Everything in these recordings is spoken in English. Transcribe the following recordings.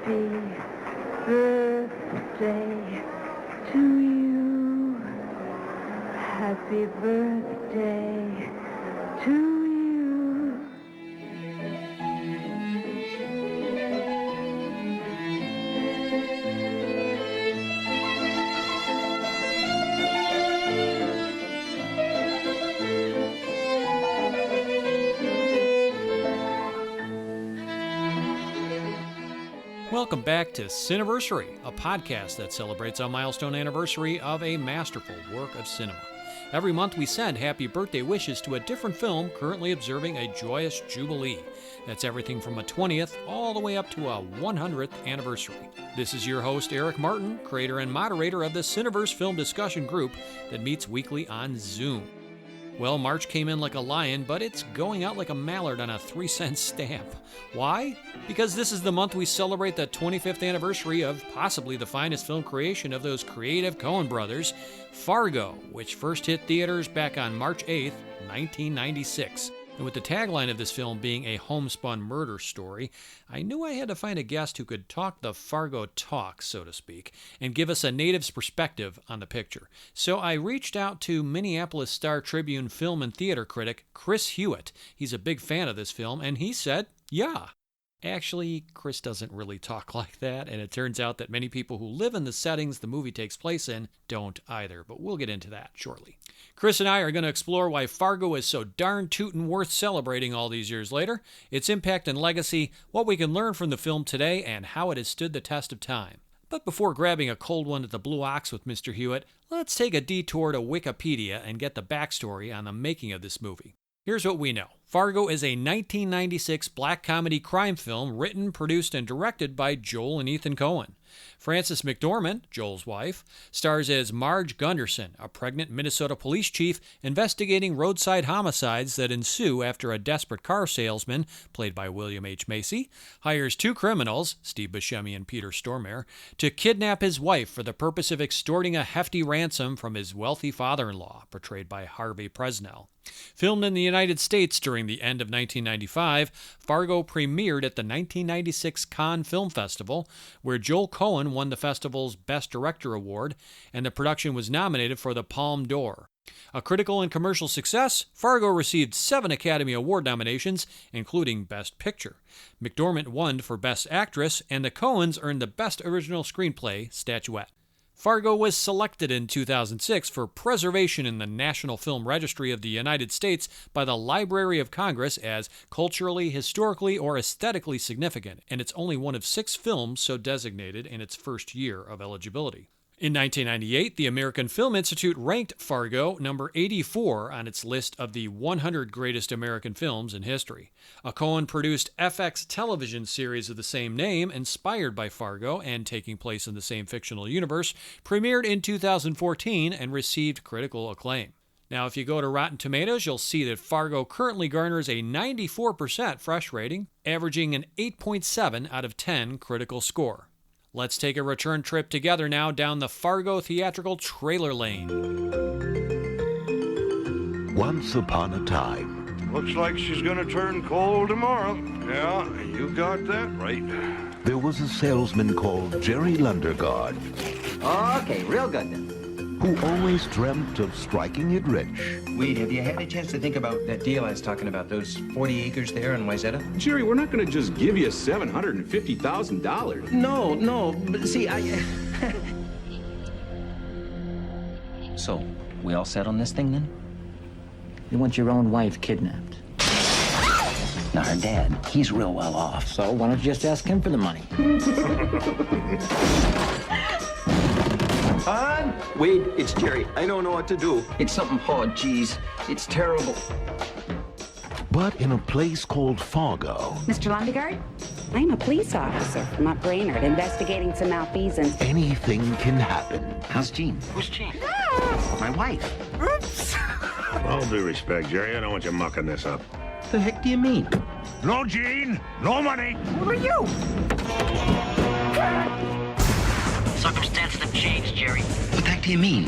Happy birthday to you. Happy birthday to you. Welcome back to Cineversary, a podcast that celebrates a milestone anniversary of a masterful work of cinema. Every month we send happy birthday wishes to a different film currently observing a joyous jubilee. That's everything from a 20th all the way up to a 100th anniversary. This is your host, Eric Martin, creator and moderator of the Cineverse Film Discussion Group that meets weekly on Zoom. Well, March came in like a lion, but it's going out like a mallard on a 3-cent stamp. Why? Because this is the month we celebrate the 25th anniversary of possibly the finest film creation of those creative Coen brothers, Fargo, which first hit theaters back on March 8th, 1996. And with the tagline of this film being a homespun murder story, I knew I had to find a guest who could talk the Fargo talk, so to speak, and give us a native's perspective on the picture. So I reached out to Minneapolis Star-Tribune film and theater critic Chris Hewitt. He's a big fan of this film, and he said, yeah. Actually, Chris doesn't really talk like that, and it turns out that many people who live in the settings the movie takes place in don't either, but we'll get into that shortly. Chris and I are going to explore why Fargo is so darn tootin' worth celebrating all these years later, its impact and legacy, what we can learn from the film today, and how it has stood the test of time. But before grabbing a cold one at the Blue Ox with Mr. Hewitt, let's take a detour to Wikipedia and get the backstory on the making of this movie. Here's what we know. Fargo is a 1996 black comedy crime film written, produced, and directed by Joel and Ethan Coen. Frances McDormand, Joel's wife, stars as Marge Gunderson, a pregnant Minnesota police chief investigating roadside homicides that ensue after a desperate car salesman, played by William H. Macy, hires two criminals, Steve Buscemi and Peter Stormare, to kidnap his wife for the purpose of extorting a hefty ransom from his wealthy father-in-law, portrayed by Harvey Presnell. Filmed in the United States during the end of 1995, Fargo premiered at the 1996 Cannes Film Festival, where Joel Coen won the festival's Best Director award, and the production was nominated for the Palme d'Or. A critical and commercial success, Fargo received 7 Academy Award nominations, including Best Picture. McDormand won for Best Actress, and the Coens earned the Best Original Screenplay statuette. Fargo was selected in 2006 for preservation in the National Film Registry of the United States by the Library of Congress as culturally, historically, or aesthetically significant, and it's only one of 6 films so designated in its first year of eligibility. In 1998, the American Film Institute ranked Fargo number 84 on its list of the 100 greatest American films in history. A Coen-produced FX television series of the same name, inspired by Fargo and taking place in the same fictional universe, premiered in 2014 and received critical acclaim. Now, if you go to Rotten Tomatoes, you'll see that Fargo currently garners a 94% fresh rating, averaging an 8.7 out of 10 critical score. Let's take a return trip together now down the Fargo theatrical trailer lane. Once upon a time. Looks like she's gonna turn cold tomorrow. Yeah, you got that right. There was a salesman called Jerry Lundergaard. Okay, real good then. Who always dreamt of striking it rich. Weed, have you had a chance to think about that deal I was talking about, those 40 acres there in Wayzata? Jerry, we're not going to just give you $750,000. No, but see, So, we all set on this thing then? You want your own wife kidnapped. Now, her dad, he's real well off. So why don't you just ask him for the money? Hon? Wade, it's Jerry. I don't know what to do. It's something hard, geez. It's terrible. But in a place called Fargo, Mr. Lundegaard, I'm a police officer from up Brainerd investigating some malfeasance. anything can happen. How's Jean? Who's Jean? My wife. Oops. All due respect, Jerry, I don't want you mucking this up. The heck do you mean? No Gene, no money. Who are you? Circumstances have changed, Jerry. What the heck do you mean?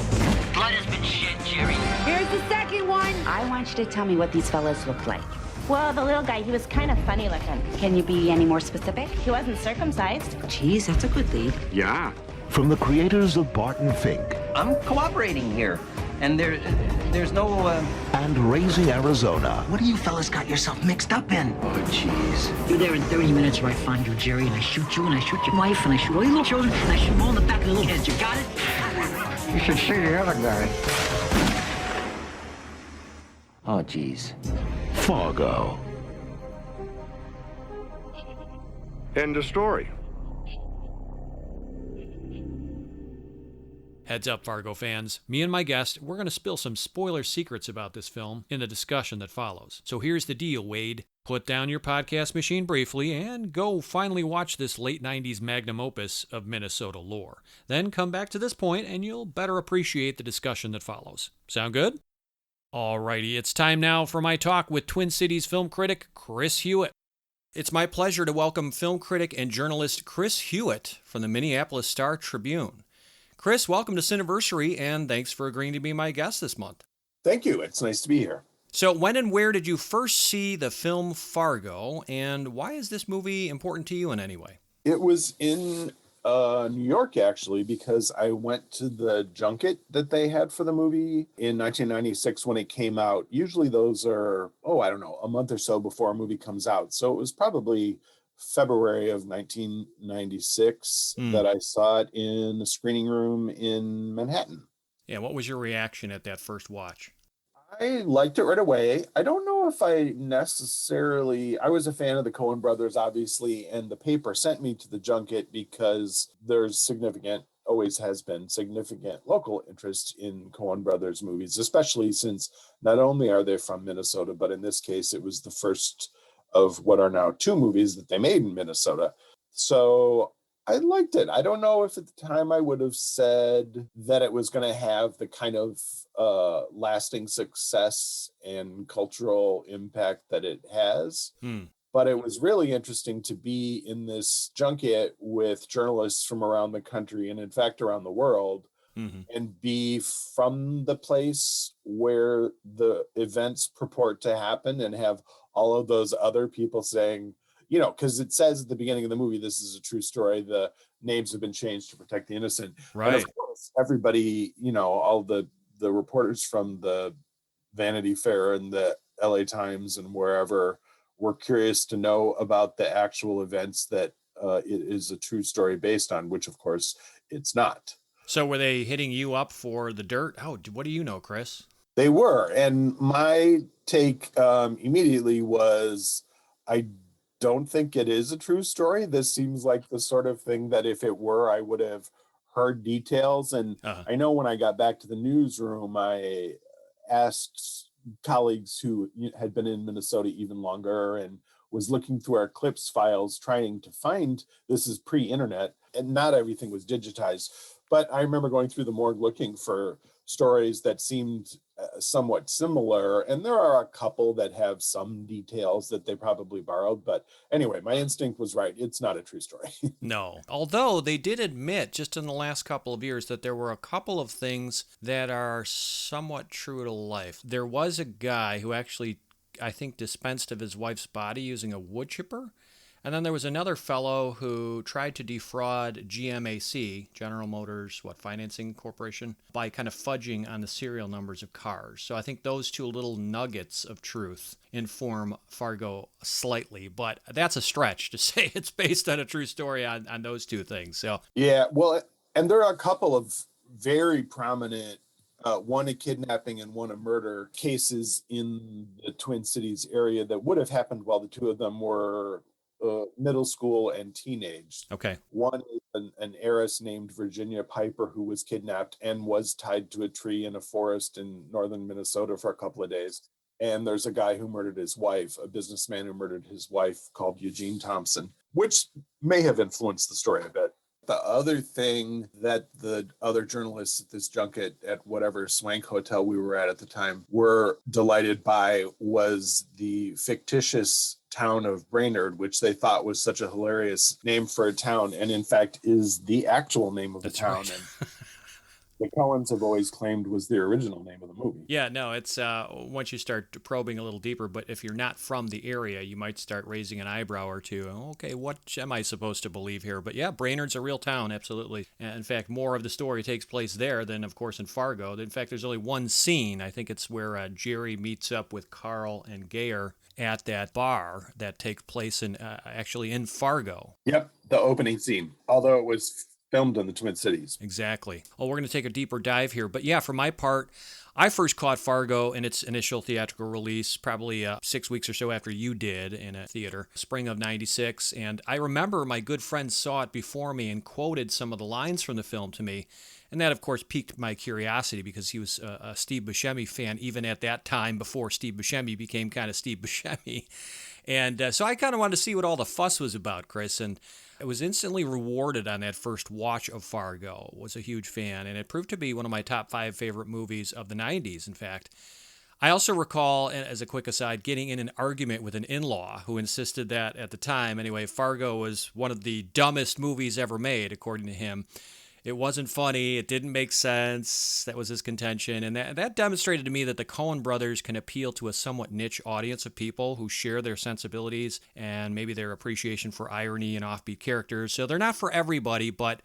Blood has been shed, Jerry. Here's the second one. I want you to tell me what these fellows look like. Well, the little guy, he was kind of funny looking. Can you be any more specific? He wasn't circumcised. Geez, that's a good lead. Yeah. From the creators of Barton Fink I'm cooperating here, and there's no. and Raising Arizona, What do you fellas got yourself mixed up in? Oh, jeez. You're there in 30 minutes or I find you, Jerry, and I shoot you, and I shoot your wife, and I shoot all your little children, and I shoot them all in the back of their little heads. You got it? You should see the other guy. Oh, jeez. Fargo, End of story. Heads up, Fargo fans. Me and my guest, we're going to spill some spoiler secrets about this film in the discussion that follows. So here's the deal, Wade. Put down your podcast machine briefly and go finally watch this late 90s magnum opus of Minnesota lore. Then come back to this point and you'll better appreciate the discussion that follows. Sound good? Alrighty, it's time now for my talk with Twin Cities film critic Chris Hewitt. It's my pleasure to welcome film critic and journalist Chris Hewitt from the Minneapolis Star-Tribune. Chris, welcome to Cineversary, and thanks for agreeing to be my guest this month. Thank you. It's nice to be here. So when and where did you first see the film Fargo, and why is this movie important to you in any way? It was in New York, actually, because I went to the junket that they had for the movie in 1996 when it came out. Usually those are, a month or so before a movie comes out. So it was probably February of 1996 that I saw it in the screening room in Manhattan. Yeah, what was your reaction at that first watch? I liked it right away. I don't know if I was a fan of the Coen brothers, obviously, and the paper sent me to the junket because there's always has been significant local interest in Coen brothers movies, especially since not only are they from Minnesota, but in this case, it was the first of what are now two movies that they made in Minnesota. So I liked it. I don't know if at the time I would have said that it was going to have the kind of lasting success and cultural impact that it has. But it was really interesting to be in this junket with journalists from around the country and in fact around the world, and be from the place where the events purport to happen and have all of those other people saying, because it says at the beginning of the movie, this is a true story. The names have been changed to protect the innocent. Right. And of course, everybody, all the reporters from the Vanity Fair and the LA Times and wherever were curious to know about the actual events that it is a true story based on, which of course it's not. So were they hitting you up for the dirt? Oh, what do you know, Chris? They were. And my take immediately was, I don't think it is a true story. This seems like the sort of thing that if it were, I would have heard details. And I know when I got back to the newsroom, I asked colleagues who had been in Minnesota even longer and was looking through our clips files, trying to find, this is pre-internet, and not everything was digitized. But I remember going through the morgue looking for stories that seemed somewhat similar. And there are a couple that have some details that they probably borrowed. But anyway, my instinct was right. It's not a true story. No. Although they did admit just in the last couple of years that there were a couple of things that are somewhat true to life. There was a guy who actually, I think, dispensed of his wife's body using a wood chipper. And then there was another fellow who tried to defraud GMAC, General Motors, Financing Corporation, by kind of fudging on the serial numbers of cars. So I think those two little nuggets of truth inform Fargo slightly, but that's a stretch to say it's based on a true story on those two things. So yeah, well, and there are a couple of very prominent, one a kidnapping and one a murder cases in the Twin Cities area that would have happened while the two of them were middle school and teenage. Okay. One is an heiress named Virginia Piper who was kidnapped and was tied to a tree in a forest in northern Minnesota for a couple of days. And there's a guy who murdered his wife, a businessman who murdered his wife called Eugene Thompson, which may have influenced the story a bit. The other thing that the other journalists at this junket at whatever swank hotel we were at the time were delighted by was the fictitious town of Brainerd, which they thought was such a hilarious name for a town, and in fact is the actual name of the town. Right. And the Coens have always claimed was the original name of the movie. Yeah, no, it's once you start probing a little deeper, but if you're not from the area, you might start raising an eyebrow or two. Okay, what am I supposed to believe here? But yeah, Brainerd's a real town, absolutely. And in fact, more of the story takes place there than, of course, in Fargo. In fact, there's only one scene. I think it's where Jerry meets up with Carl and Gayer at that bar that takes place in actually in Fargo. Yep, the opening scene, although it was filmed in the Twin Cities. Exactly. Well, we're going to take a deeper dive here. But yeah, for my part, I first caught Fargo in its initial theatrical release, probably 6 weeks or so after you did in a theater, spring of '96. And I remember my good friend saw it before me and quoted some of the lines from the film to me. And that, of course, piqued my curiosity because he was a Steve Buscemi fan even at that time before Steve Buscemi became kind of Steve Buscemi. And so I kind of wanted to see what all the fuss was about, Chris. And I was instantly rewarded on that first watch of Fargo. Was a huge fan, and it proved to be one of my top 5 favorite movies of the 90s, in fact. I also recall, as a quick aside, getting in an argument with an in-law who insisted that, at the time anyway, Fargo was one of the dumbest movies ever made, according to him. It wasn't funny. It didn't make sense. That was his contention. And that demonstrated to me that the Coen brothers can appeal to a somewhat niche audience of people who share their sensibilities and maybe their appreciation for irony and offbeat characters. So they're not for everybody, but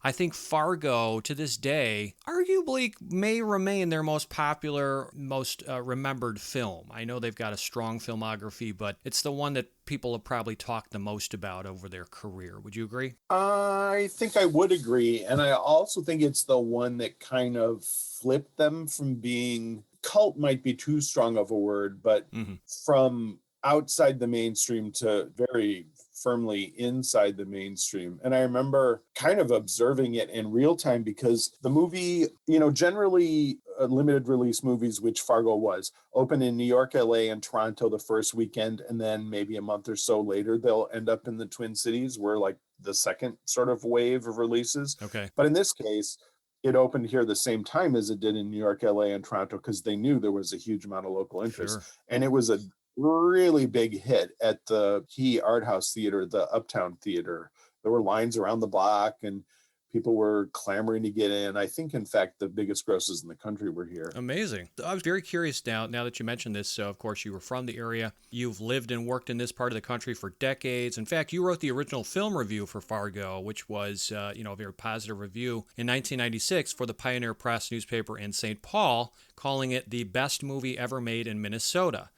I think Fargo, to this day, arguably may remain their most popular, most remembered film. I know they've got a strong filmography, but it's the one that people have probably talked the most about over their career. Would you agree? I think I would agree. And I also think it's the one that kind of flipped them from being, cult might be too strong of a word, but from outside the mainstream to very firmly inside the mainstream. And I remember kind of observing it in real time because the movie, generally limited release movies, which Fargo was, open in New York, LA, and Toronto the first weekend. And then maybe a month or so later, they'll end up in the Twin Cities, where like the second sort of wave of releases. Okay. But in this case, it opened here the same time as it did in New York, LA, and Toronto, because they knew there was a huge amount of local interest. Sure. And it was a really big hit at the key art house theater, the Uptown Theater. There were lines around the block and people were clamoring to get in. I think, in fact, the biggest grosses in the country were here. Amazing. I was very curious now that you mentioned this. So, of course, you were from the area. You've lived and worked in this part of the country for decades. In fact, you wrote the original film review for Fargo, which was, a very positive review in 1996 for the Pioneer Press newspaper in St. Paul, calling it the best movie ever made in Minnesota.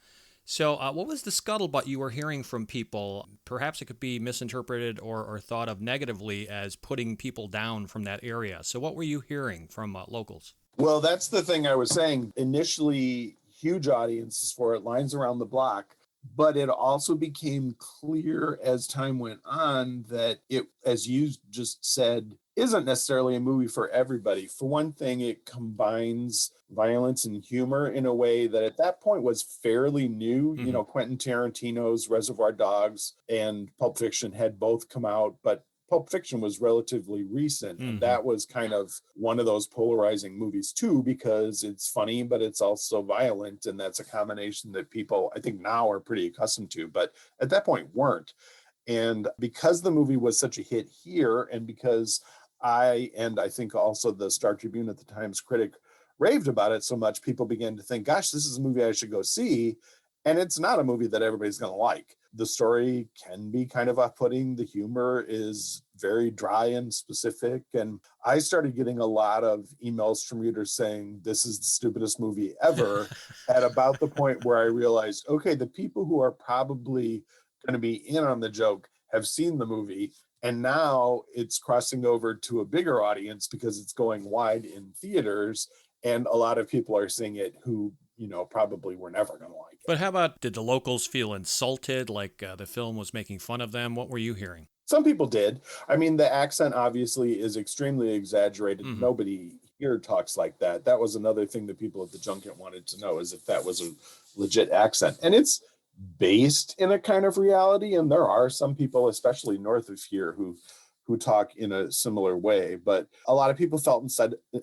So what was the scuttlebutt you were hearing from people? Perhaps it could be misinterpreted or thought of negatively as putting people down from that area. So what were you hearing from locals? Well, that's the thing I was saying. Initially, huge audiences for it, lines around the block. But it also became clear as time went on that it, as you just said, isn't necessarily a movie for everybody. For one thing, it combines violence and humor in a way that at that point was fairly new. Mm-hmm. Quentin Tarantino's Reservoir Dogs and Pulp Fiction had both come out, but Pulp Fiction was relatively recent. Mm-hmm. And that was kind of one of those polarizing movies too, because it's funny, but it's also violent. And that's a combination that people, I think, now are pretty accustomed to, but at that point weren't. And because the movie was such a hit here, and because I think also the Star Tribune at the Times critic raved about it so much, people began to think, gosh, this is a movie I should go see. And it's not a movie that everybody's going to like. The story can be kind of off-putting. The humor is very dry and specific. And I started getting a lot of emails from readers saying, this is the stupidest movie ever, at about the point where I realized, okay, the people who are probably going to be in on the joke have seen the movie. And now it's crossing over to a bigger audience because it's going wide in theaters. And a lot of people are seeing it who, probably were never going to like it. But how about, did the locals feel insulted, like the film was making fun of them? What were you hearing? Some people did. I mean, the accent obviously is extremely exaggerated. Mm-hmm. Nobody here talks like that. That was another thing that people at the junket wanted to know, is if that was a legit accent. And it's based in a kind of reality. And there are some people, especially north of here, who talk in a similar way. But a lot of people felt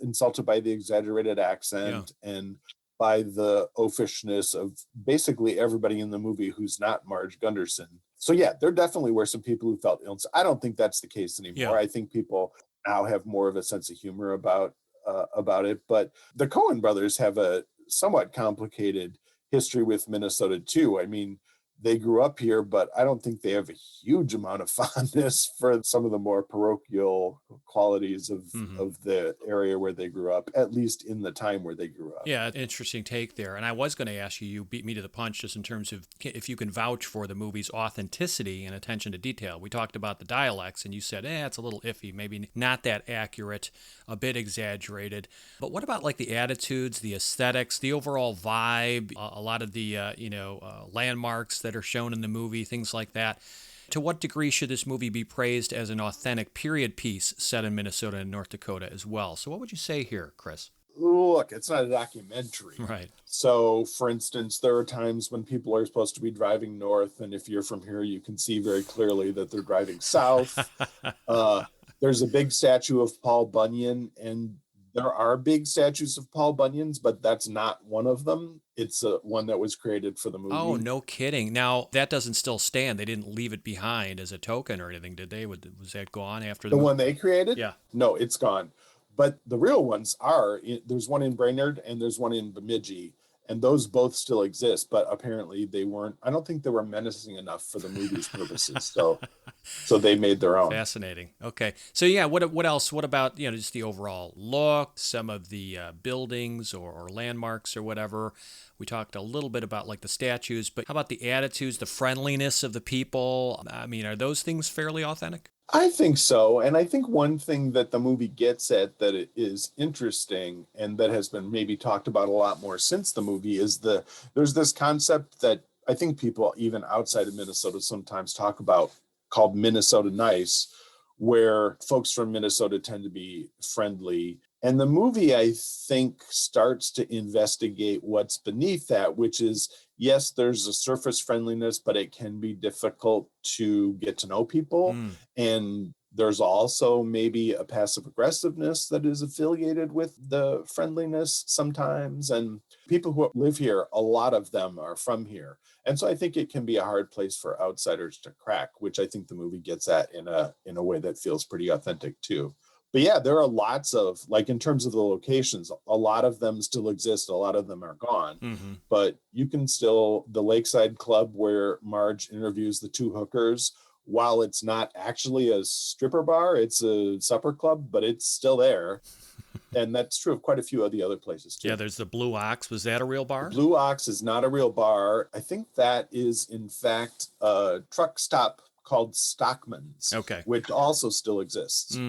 insulted by the exaggerated accent and by the oafishness of basically everybody in the movie who's not Marge Gunderson. So yeah, there definitely were some people who felt ill. I don't think that's the case anymore. Yeah. I think people now have more of a sense of humor about about it. But the Coen brothers have a somewhat complicated history with Minnesota too. I mean, they grew up here, but I don't think they have a huge amount of fondness for some of the more parochial qualities of the area where they grew up, at least in the time where they grew up. Yeah, interesting take there. And I was going to ask you, you beat me to the punch just in terms of if you can vouch for the movie's authenticity and attention to detail. We talked about the dialects, and you said, it's a little iffy, maybe not that accurate, a bit exaggerated. But what about like the attitudes, the aesthetics, the overall vibe, a lot of the, landmarks that are shown in the movie, things like that? To what degree should this movie be praised as an authentic period piece set in Minnesota and North Dakota as well? So what would you say here, Chris? Look, it's not a documentary. Right. So, for instance, there are times when people are supposed to be driving north, and if you're from here, you can see very clearly that they're driving south. There's a big statue of Paul Bunyan, and there are big statues of Paul Bunyan's, but that's not one of them. It's one that was created for the movie. Oh, no kidding. Now, that doesn't still stand. They didn't leave it behind as a token or anything, did they? Was that gone after the one they created? Yeah. No, it's gone. But the real ones are, there's one in Brainerd and there's one in Bemidji, and those both still exist, but apparently they weren't, I don't think they were menacing enough for the movie's purposes. So they made their own. Fascinating. Okay. So yeah, what else? What about, just the overall look, some of the buildings or landmarks or whatever? We talked a little bit about like the statues, but how about the attitudes, the friendliness of the people? I mean, are those things fairly authentic? I think so. And I think one thing that the movie gets at that it is interesting and that has been maybe talked about a lot more since the movie is there's this concept that I think people even outside of Minnesota sometimes talk about called Minnesota Nice, where folks from Minnesota tend to be friendly. And the movie, I think, starts to investigate what's beneath that, which is, yes, there's a surface friendliness, but it can be difficult to get to know people. And there's also maybe a passive aggressiveness that is affiliated with the friendliness sometimes. And people who live here, a lot of them are from here. And so I think it can be a hard place for outsiders to crack, which I think the movie gets at in a way that feels pretty authentic too. But yeah, there are lots of, like in terms of the locations, a lot of them still exist. A lot of them are gone. But you can still, the Lakeside Club where Marge interviews the two hookers, while it's not actually a stripper bar, it's a supper club, but it's still there. And that's true of quite a few of the other places too. Yeah, there's the Blue Ox. Was that a real bar? The Blue Ox is not a real bar. I think that is, in fact, a truck stop called Stockman's, which also still exists.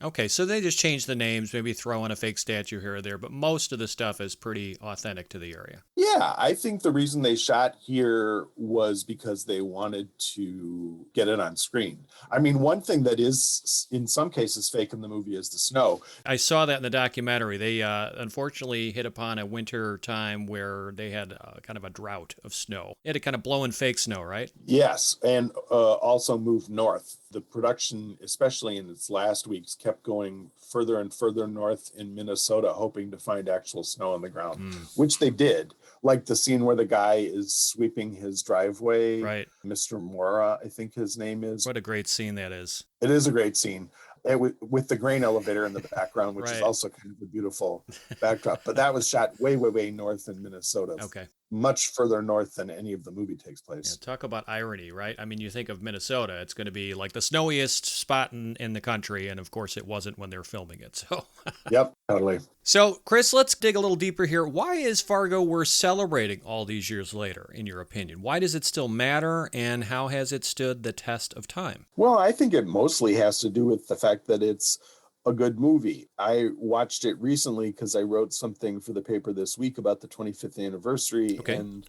Okay, so they just changed the names, maybe throw in a fake statue here or there, but most of the stuff is pretty authentic to the area. Yeah, I think the reason they shot here was because they wanted to get it on screen. I mean, one thing that is in some cases fake in the movie is the snow. I saw that in the documentary. They unfortunately hit upon a winter time where they had kind of a drought of snow. It had kind of blowing fake snow, right? Yes, and also moved north. The production, especially in its last weeks, kept going further and further north in Minnesota, hoping to find actual snow on the ground, which they did. Like the scene where the guy is sweeping his driveway. Right. Mr. Mora, I think his name is. What a great scene that is. It is a great scene. With the grain elevator in the background, which is also kind of a beautiful backdrop. But that was shot way, way, way north in Minnesota. Okay. Much further north than any of the movie takes place. Yeah, talk about irony, right? I mean, you think of Minnesota, it's going to be like the snowiest spot in the country, and of course it wasn't when they were filming it. So Yep, totally. So, Chris, let's dig a little deeper here. Why is Fargo worth celebrating all these years later, in your opinion? Why does it still matter, and how has it stood the test of time? Well, I think it mostly has to do with the fact that it's a good movie. I watched it recently because I wrote something for the paper this week about the 25th anniversary, and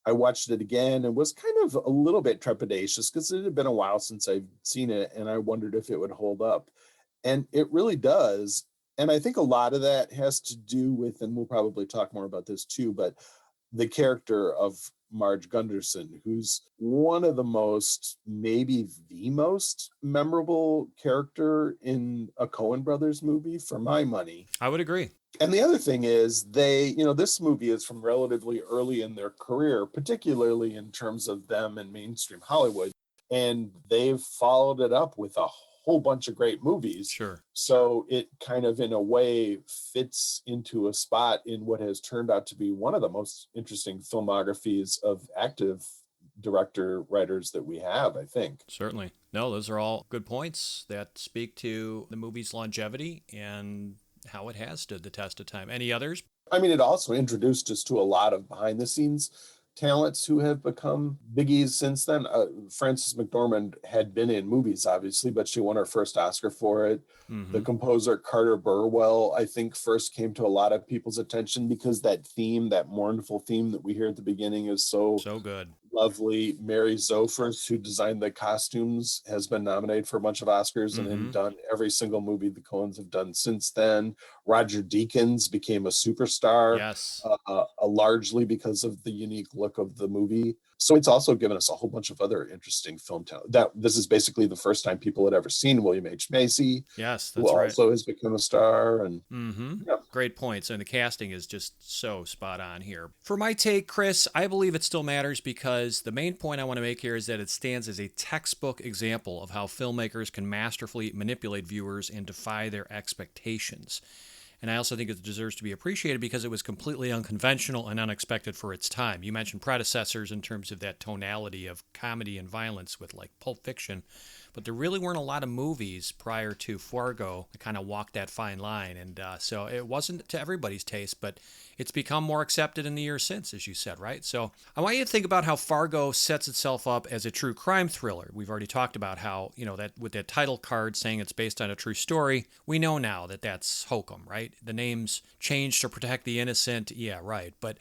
I watched it again and was kind of a little bit trepidatious because it had been a while since I'd seen it, and I wondered if it would hold up. And it really does. And I think a lot of that has to do with, and we'll probably talk more about this too, but the character of Marge Gunderson, who's one of the most, maybe the most memorable character in a Coen Brothers movie, for my money. I would agree. And the other thing is this movie is from relatively early in their career, particularly in terms of them in mainstream Hollywood. And they've followed it up with a whole bunch of great movies. Sure. So it kind of, in a way, fits into a spot in what has turned out to be one of the most interesting filmographies of active director writers that we have, I think. Certainly. No, those are all good points that speak to the movie's longevity and how it has stood the test of time. Any others? I mean, it also introduced us to a lot of behind the scenes talents who have become biggies since then. Frances McDormand had been in movies, obviously, but she won her first Oscar for it. Mm-hmm. The composer Carter Burwell, I think, first came to a lot of people's attention because that theme, that mournful theme that we hear at the beginning, is so good. Lovely. Mary Zophers, who designed the costumes, has been nominated for a bunch of Oscars and then done every single movie the Coens have done since then. Roger Deakins became a superstar, yes, largely because of the unique look of the movie. So it's also given us a whole bunch of other interesting film talent. This is basically the first time people had ever seen William H. Macy. Yes, who that's right. also has become a star. And yeah. Great points. And the casting is just so spot on here. For my take, Chris, I believe it still matters because the main point I want to make here is that it stands as a textbook example of how filmmakers can masterfully manipulate viewers and defy their expectations. And I also think it deserves to be appreciated because it was completely unconventional and unexpected for its time. You mentioned predecessors in terms of that tonality of comedy and violence with like Pulp Fiction, but there really weren't a lot of movies prior to Fargo that kind of walked that fine line. And so it wasn't to everybody's taste, but it's become more accepted in the years since, as you said, right? So I want you to think about how Fargo sets itself up as a true crime thriller. We've already talked about how, that with that title card saying it's based on a true story, we know now that that's hokum, right? The name's changed to protect the innocent. Yeah, right. But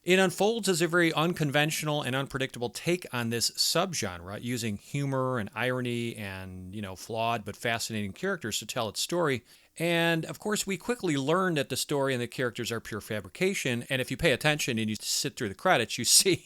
it unfolds as a very unconventional and unpredictable take on this subgenre, using humor and irony and, flawed but fascinating characters to tell its story. And of course, we quickly learned that the story and the characters are pure fabrication. And if you pay attention and you sit through the credits, you see,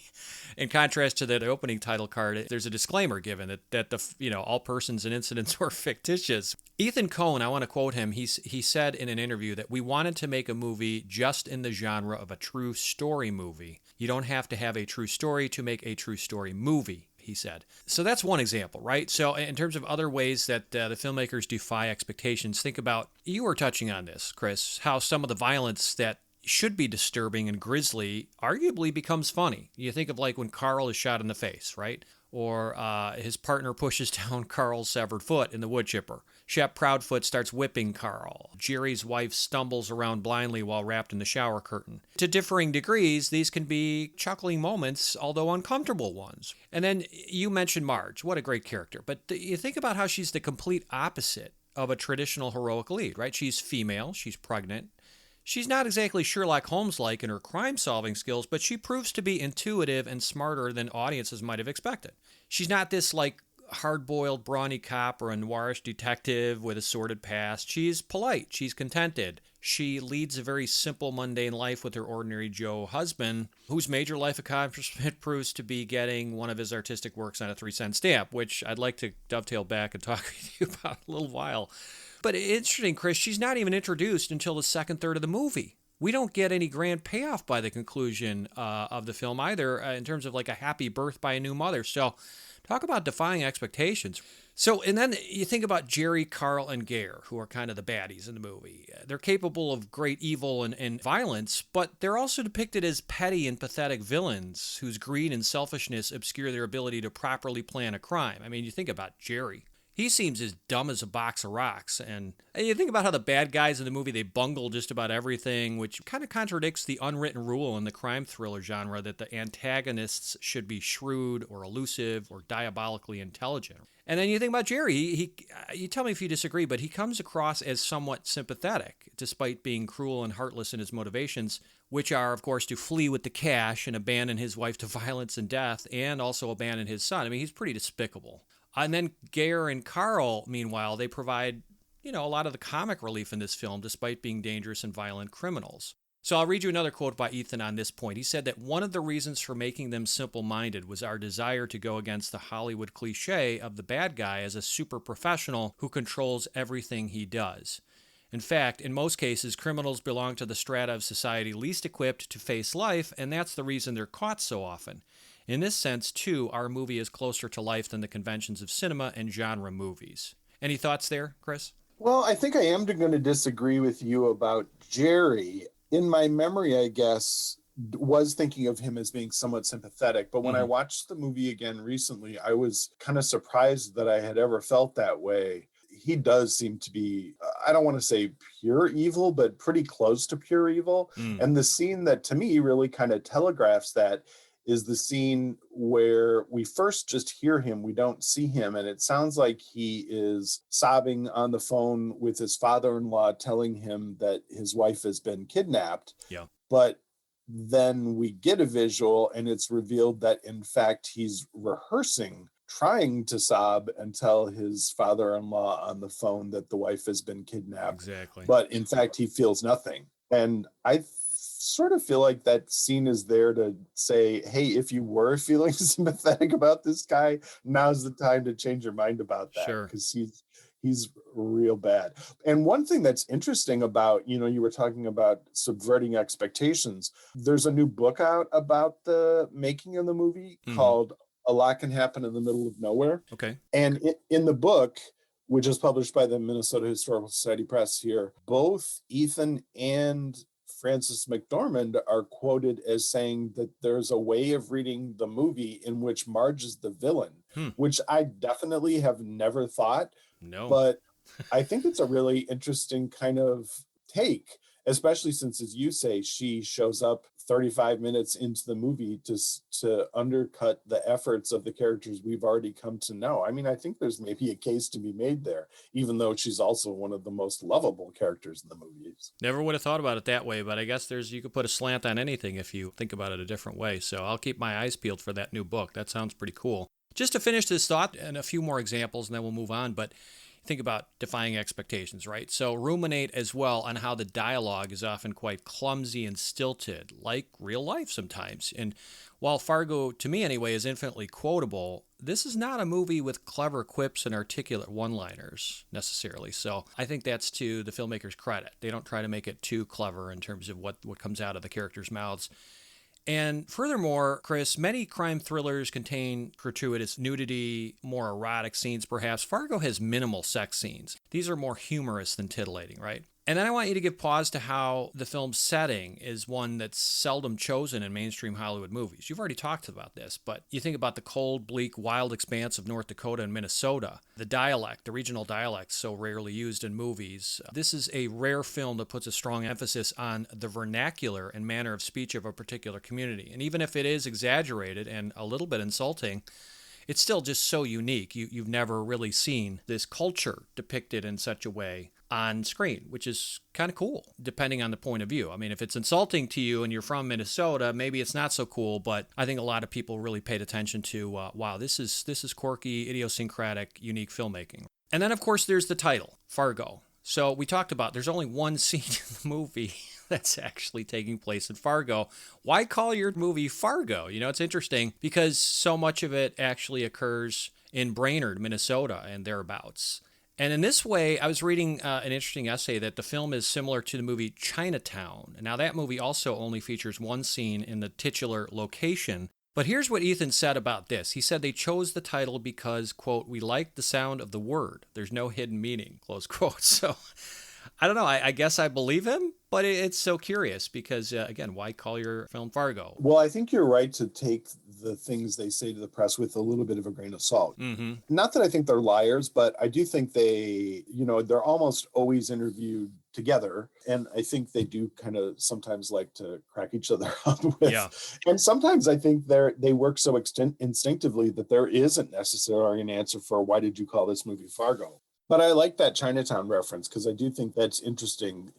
in contrast to that opening title card, there's a disclaimer given that the all persons and incidents were fictitious. Ethan Coen, I want to quote him. He said in an interview that we wanted to make a movie just in the genre of a true story movie. You don't have to have a true story to make a true story movie, he said. So that's one example, right? So in terms of other ways that the filmmakers defy expectations, think about, you were touching on this, Chris, how some of the violence that should be disturbing and grisly arguably becomes funny. You think of like when Carl is shot in the face, right? Or his partner pushes down Carl's severed foot in The Wood Chipper. Shep Proudfoot starts whipping Carl. Jerry's wife stumbles around blindly while wrapped in the shower curtain. To differing degrees, these can be chuckling moments, although uncomfortable ones. And then you mentioned Marge. What a great character. But you think about how she's the complete opposite of a traditional heroic lead, right? She's female, she's pregnant. She's not exactly Sherlock Holmes-like in her crime-solving skills, but she proves to be intuitive and smarter than audiences might have expected. She's not this, hard-boiled, brawny cop or a noirish detective with a sordid past. She's polite. She's contented. She leads a very simple, mundane life with her ordinary Joe husband, whose major life accomplishment proves to be getting one of his artistic works on a 3-cent stamp, which I'd like to dovetail back and talk with you about in a little while. But interesting, Chris, she's not even introduced until the second third of the movie. We don't get any grand payoff by the conclusion of the film either, in terms of like a happy birth by a new mother. So talk about defying expectations. So, and then you think about Jerry, Carl, and Gare, who are kind of the baddies in the movie. They're capable of great evil and violence, but they're also depicted as petty and pathetic villains whose greed and selfishness obscure their ability to properly plan a crime. I mean, you think about Jerry. He seems as dumb as a box of rocks. And you think about how the bad guys in the movie, they bungle just about everything, which kind of contradicts the unwritten rule in the crime thriller genre that the antagonists should be shrewd or elusive or diabolically intelligent. And then you think about Jerry. You tell me if you disagree, but he comes across as somewhat sympathetic, despite being cruel and heartless in his motivations, which are, of course, to flee with the cash and abandon his wife to violence and death, and also abandon his son. I mean, he's pretty despicable. And then Gare and Carl, meanwhile, they provide, a lot of the comic relief in this film, despite being dangerous and violent criminals. So I'll read you another quote by Ethan on this point. He said that one of the reasons for making them simple-minded was our desire to go against the Hollywood cliche of the bad guy as a super professional who controls everything he does. In fact, in most cases, criminals belong to the strata of society least equipped to face life, and that's the reason they're caught so often. In this sense, too, our movie is closer to life than the conventions of cinema and genre movies. Any thoughts there, Chris? Well, I think I am going to disagree with you about Jerry. In my memory, I guess, was thinking of him as being somewhat sympathetic. But when I watched the movie again recently, I was kind of surprised that I had ever felt that way. He does seem to be, I don't want to say pure evil, but pretty close to pure evil. And the scene that to me really kind of telegraphs that is the scene where we first just hear him, we don't see him, and it sounds like he is sobbing on the phone with his father-in-law telling him that his wife has been kidnapped. Yeah. But then we get a visual and it's revealed that in fact he's rehearsing, trying to sob and tell his father-in-law on the phone that the wife has been kidnapped. Exactly. But in fact, he feels nothing. And I sort of feel like that scene is there to say, hey, if you were feeling sympathetic about this guy, now's the time to change your mind about that. Sure. Because he's real bad. And one thing that's interesting about, you were talking about subverting expectations. There's a new book out about the making of the movie called A Lot Can Happen in the Middle of Nowhere. Okay. And in the book, which is published by the Minnesota Historical Society Press here, both Ethan and Frances McDormand are quoted as saying that there's a way of reading the movie in which Marge is the villain, which I definitely have never thought. No. But I think it's a really interesting kind of take, especially since, as you say, she shows up 35 minutes into the movie to undercut the efforts of the characters we've already come to know. I mean, I think there's maybe a case to be made there, even though she's also one of the most lovable characters in the movies. Never would have thought about it that way, but I guess you could put a slant on anything if you think about it a different way. So I'll keep my eyes peeled for that new book. That sounds pretty cool. Just to finish this thought, and a few more examples, and then we'll move on, but think about defying expectations, right? So ruminate as well on how the dialogue is often quite clumsy and stilted, like real life sometimes. And while Fargo, to me anyway, is infinitely quotable, this is not a movie with clever quips and articulate one-liners necessarily. So I think that's to the filmmaker's credit. They don't try to make it too clever in terms of what comes out of the characters' mouths. And furthermore, Chris, many crime thrillers contain gratuitous nudity, more erotic scenes perhaps. Fargo has minimal sex scenes. These are more humorous than titillating, right? And then I want you to give pause to how the film's setting is one that's seldom chosen in mainstream Hollywood movies. You've already talked about this, but you think about the cold, bleak, wild expanse of North Dakota and Minnesota, the dialect, the regional dialect so rarely used in movies. This is a rare film that puts a strong emphasis on the vernacular and manner of speech of a particular community. And even if it is exaggerated and a little bit insulting, it's still just so unique. You've never really seen this culture depicted in such a way on screen, which is kind of cool, depending on the point of view. I mean, if it's insulting to you and you're from Minnesota, maybe it's not so cool, but I think a lot of people really paid attention to, wow, this is quirky, idiosyncratic, unique filmmaking. And then, of course, there's the title, Fargo. So we talked about there's only one scene in the movie that's actually taking place in Fargo. Why call your movie Fargo? It's interesting because so much of it actually occurs in Brainerd, Minnesota, and thereabouts. And in this way, I was reading an interesting essay that the film is similar to the movie Chinatown. Now, that movie also only features one scene in the titular location. But here's what Ethan said about this. He said they chose the title because, quote, we liked the sound of the word. There's no hidden meaning, close quote. So I don't know. I guess I believe him, but it's so curious because, again, why call your film Fargo? Well, I think you're right to take the things they say to the press with a little bit of a grain of salt. Mm-hmm. Not that I think they're liars, but I do think they're almost always interviewed together. And I think they do kind of sometimes like to crack each other up with. Yeah. And sometimes I think they work so instinctively that there isn't necessarily an answer for why did you call this movie Fargo? But I like that Chinatown reference because I do think that's interesting.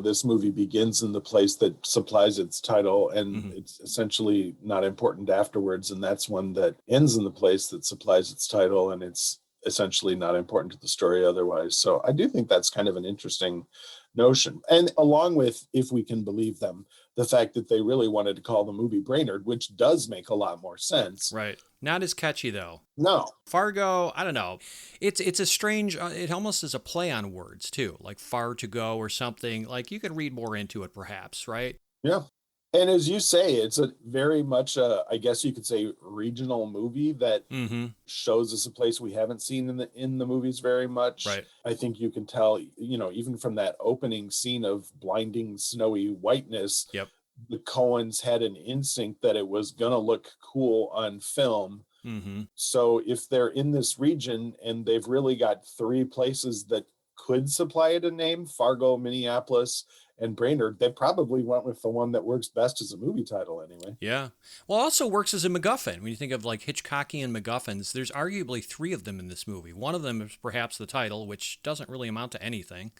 This movie begins in the place that supplies its title and it's essentially not important afterwards. And that's one that ends in the place that supplies its title and it's essentially not important to the story otherwise. So I do think that's kind of an interesting notion. And along with, if we can believe them, the fact that they really wanted to call the movie Brainerd, which does make a lot more sense. Right. Not as catchy, though. No. Fargo, I don't know. It's a strange, it almost is a play on words, too, like far to go or something. Like you could read more into it, perhaps, right? Yeah. And as you say, it's a very much, I guess you could say, regional movie that shows us a place we haven't seen in the movies very much. Right. I think you can tell, even from that opening scene of blinding snowy whiteness, Yep. the Coens had an instinct that it was going to look cool on film. So if they're in this region and they've really got three places that could supply it a name, Fargo, Minneapolis, and Brainerd, they probably went with the one that works best as a movie title anyway. Yeah. Well, it also works as a MacGuffin. When you think of like Hitchcockian MacGuffins, there's arguably three of them in this movie. One of them is perhaps the title, which doesn't really amount to anything.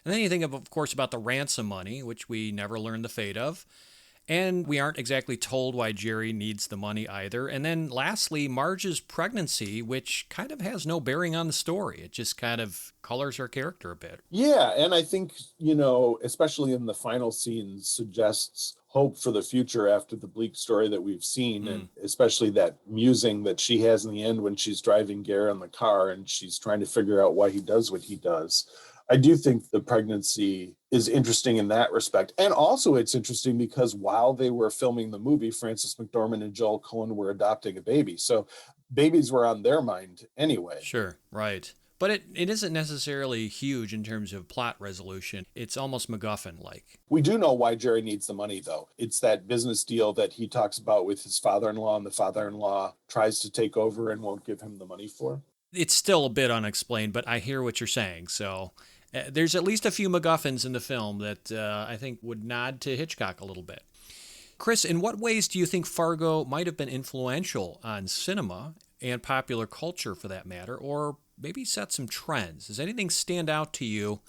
And then you think of course, about the ransom money, which we never learn the fate of. And we aren't exactly told why Jerry needs the money either. And then lastly, Marge's pregnancy, which kind of has no bearing on the story. It just kind of colors her character a bit. Yeah, and I think, especially in the final scenes, suggests hope for the future after the bleak story that we've seen, and especially that musing that she has in the end when she's driving Gare in the car and she's trying to figure out why he does what he does. I do think the pregnancy is interesting in that respect. And also it's interesting because while they were filming the movie, Frances McDormand and Joel Coen were adopting a baby. So babies were on their mind anyway. Sure, right. But it isn't necessarily huge in terms of plot resolution. It's almost MacGuffin-like. We do know why Jerry needs the money, though. It's that business deal that he talks about with his father-in-law, and the father-in-law tries to take over and won't give him the money for. It's still a bit unexplained, but I hear what you're saying. So there's at least a few MacGuffins in the film that I think would nod to Hitchcock a little bit. Chris, in what ways do you think Fargo might have been influential on cinema and popular culture for that matter, or maybe set some trends? Does anything stand out to you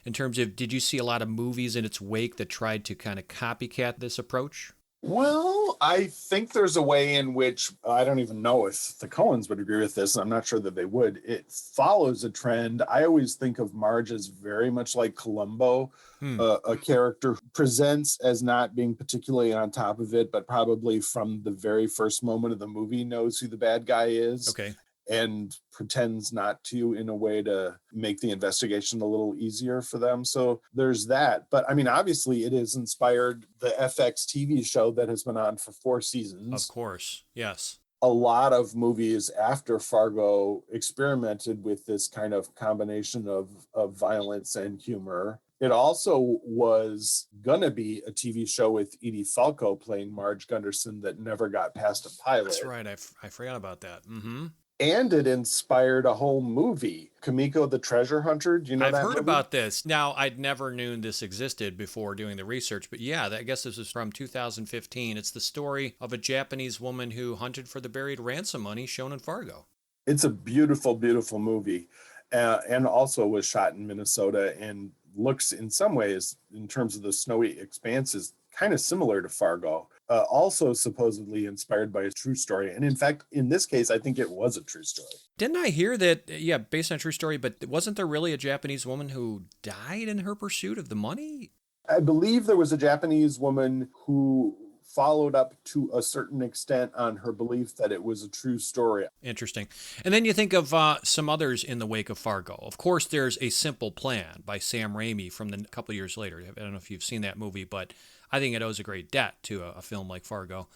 in terms of, did you see a lot of movies in its wake that tried to kind of copycat this approach? Well, I think there's a way in which, I don't even know if the Coens would agree with this. I'm not sure that they would. It follows a trend. I always think of Marge as very much like Columbo, a character who presents as not being particularly on top of it, but probably from the very first moment of the movie knows who the bad guy is. Okay. And pretends not to, in a way to make the investigation a little easier for them. So there's that. But I mean, obviously it has inspired the FX TV show that has been on for 4 seasons. Of course, yes. A lot of movies after Fargo experimented with this kind of combination of violence and humor. It also was going to be a TV show with Edie Falco playing Marge Gunderson that never got past a pilot. That's right. I forgot about that. Mm-hmm. And it inspired a whole movie, Kimiko the Treasure Hunter. Do you know that I've heard movie? about this. Now, I'd never known this existed before doing the research, but yeah, I guess this is from 2015. It's the story of a Japanese woman who hunted for the buried ransom money shown in Fargo. It's a beautiful, beautiful movie, and also was shot in Minnesota and looks in some ways, in terms of the snowy expanses, kind of similar to Fargo. Also supposedly inspired by a true story. And in fact, in this case, I think it was a true story. Didn't I hear that, yeah, based on a true story, but wasn't there really a Japanese woman who died in her pursuit of the money? I believe there was a Japanese woman who followed up to a certain extent on her belief that it was a true story. Interesting. And then you think of some others in the wake of Fargo. Of course, there's A Simple Plan by Sam Raimi from a couple years later. I don't know if you've seen that movie, but I think it owes a great debt to a film like Fargo.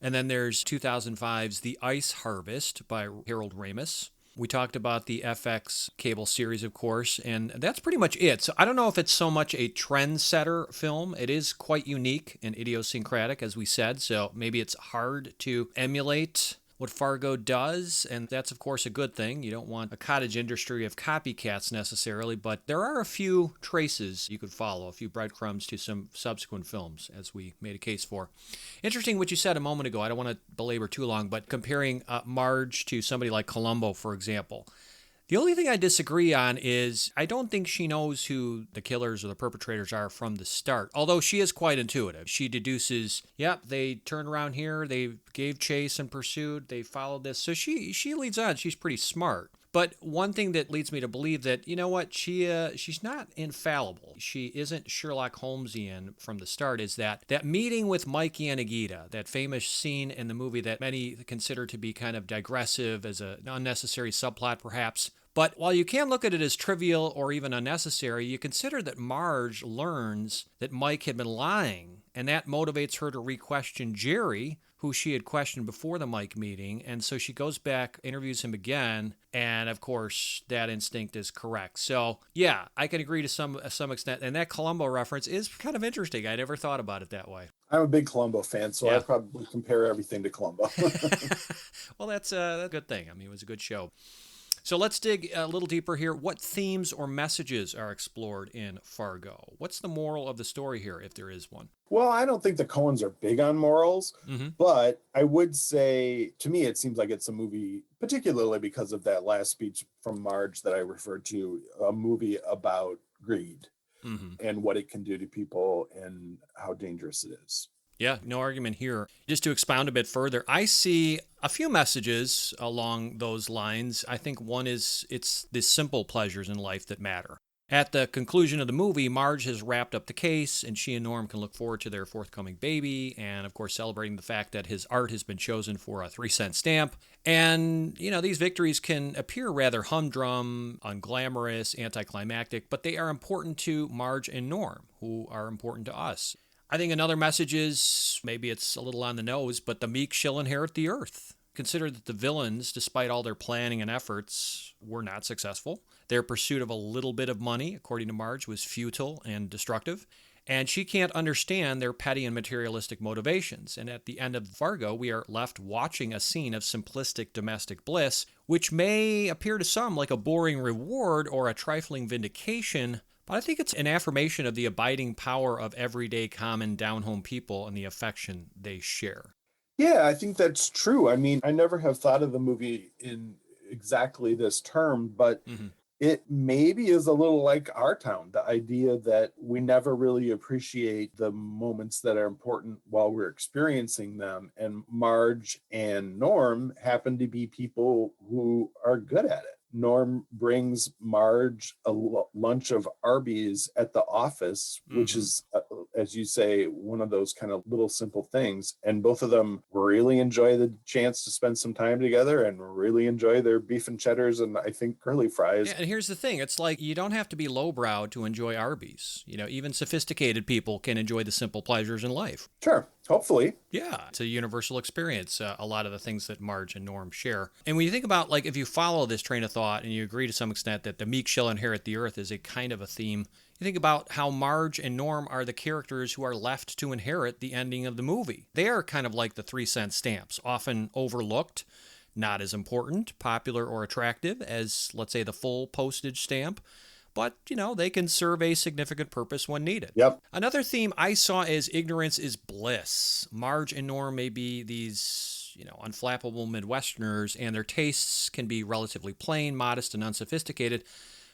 And then there's 2005's The Ice Harvest by Harold Ramis. We talked about the FX cable series, of course, and that's pretty much it. So I don't know if it's so much a trendsetter film. It is quite unique and idiosyncratic, as we said, so maybe it's hard to emulate what Fargo does, and that's, of course, a good thing. You don't want a cottage industry of copycats necessarily, but there are a few traces you could follow, a few breadcrumbs to some subsequent films, as we made a case for. Interesting what you said a moment ago. I don't want to belabor too long, but comparing Marge to somebody like Columbo, for example. The only thing I disagree on is I don't think she knows who the killers or the perpetrators are from the start, although she is quite intuitive. She deduces, yep, they turned around here, they gave chase and pursued, they followed this. So she leads on. She's pretty smart. But one thing that leads me to believe that, you know what, she's not infallible. She isn't Sherlock Holmesian from the start, is that meeting with Mike Yanagita, that famous scene in the movie that many consider to be kind of digressive as an unnecessary subplot perhaps. But while you can look at it as trivial or even unnecessary, you consider that Marge learns that Mike had been lying, and that motivates her to re-question Jerry, who she had questioned before the Mike meeting. And so she goes back, interviews him again, and of course, that instinct is correct. So yeah, I can agree to some extent. And that Columbo reference is kind of interesting. I never thought about it that way. I'm a big Columbo fan, so I probably compare everything to Columbo. Well, that's a good thing. I mean, it was a good show. So let's dig a little deeper here. What themes or messages are explored in Fargo? What's the moral of the story here, if there is one? Well, I don't think the Coens are big on morals, but I would say, to me, it seems like it's a movie, particularly because of that last speech from Marge that I referred to, a movie about greed and what it can do to people and how dangerous it is. Yeah, no argument here. Just to expound a bit further, I see a few messages along those lines. I think one is it's the simple pleasures in life that matter. At the conclusion of the movie, Marge has wrapped up the case, and she and Norm can look forward to their forthcoming baby, and of course celebrating the fact that his art has been chosen for a 3-cent stamp. And, you know, these victories can appear rather humdrum, unglamorous, anticlimactic, but they are important to Marge and Norm, who are important to us. I think another message is, maybe it's a little on the nose, but the meek shall inherit the earth. Consider that the villains, despite all their planning and efforts, were not successful. Their pursuit of a little bit of money, according to Marge, was futile and destructive. And she can't understand their petty and materialistic motivations. And at the end of Fargo, we are left watching a scene of simplistic domestic bliss, which may appear to some like a boring reward or a trifling vindication, but I think it's an affirmation of the abiding power of everyday common down-home people and the affection they share. Yeah, I think that's true. I mean, I never have thought of the movie in exactly this term, but it maybe is a little like Our Town, the idea that we never really appreciate the moments that are important while we're experiencing them. And Marge and Norm happen to be people who are good at it. Norm brings Marge a lunch of Arby's at the office, which is, as you say, one of those kind of little simple things. And both of them really enjoy the chance to spend some time together and really enjoy their beef and cheddars and I think curly fries. Yeah, and here's the thing. It's like you don't have to be lowbrow to enjoy Arby's. You know, even sophisticated people can enjoy the simple pleasures in life. Sure. Hopefully. Yeah, it's a universal experience, a lot of the things that Marge and Norm share. And when you think about, like, if you follow this train of thought and you agree to some extent that the meek shall inherit the earth is a kind of a theme, you think about how Marge and Norm are the characters who are left to inherit the ending of the movie. They are kind of like the 3-cent stamps, often overlooked, not as important, popular, or attractive as, let's say, the full postage stamp. But, you know, they can serve a significant purpose when needed. Yep. Another theme I saw is ignorance is bliss. Marge and Norm may be these, you know, unflappable Midwesterners, and their tastes can be relatively plain, modest, and unsophisticated,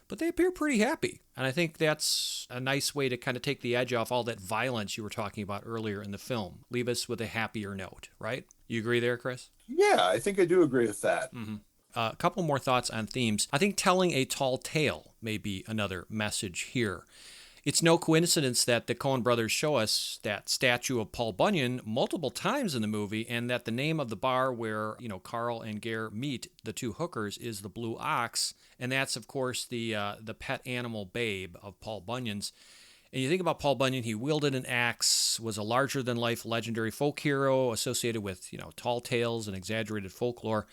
but they appear pretty happy. And I think that's a nice way to kind of take the edge off all that violence you were talking about earlier in the film. Leave us with a happier note, right? You agree there, Chris? Yeah, I think I do agree with that. A couple more thoughts on themes. I think telling a tall tale may be another message here. It's no coincidence that the Coen brothers show us that statue of Paul Bunyan multiple times in the movie, and that the name of the bar where, you know, Carl and Gare meet the two hookers is the Blue Ox, and that's, of course, the pet animal Babe of Paul Bunyan's. And you think about Paul Bunyan, he wielded an axe, was a larger-than-life legendary folk hero associated with, you know, tall tales and exaggerated folklore.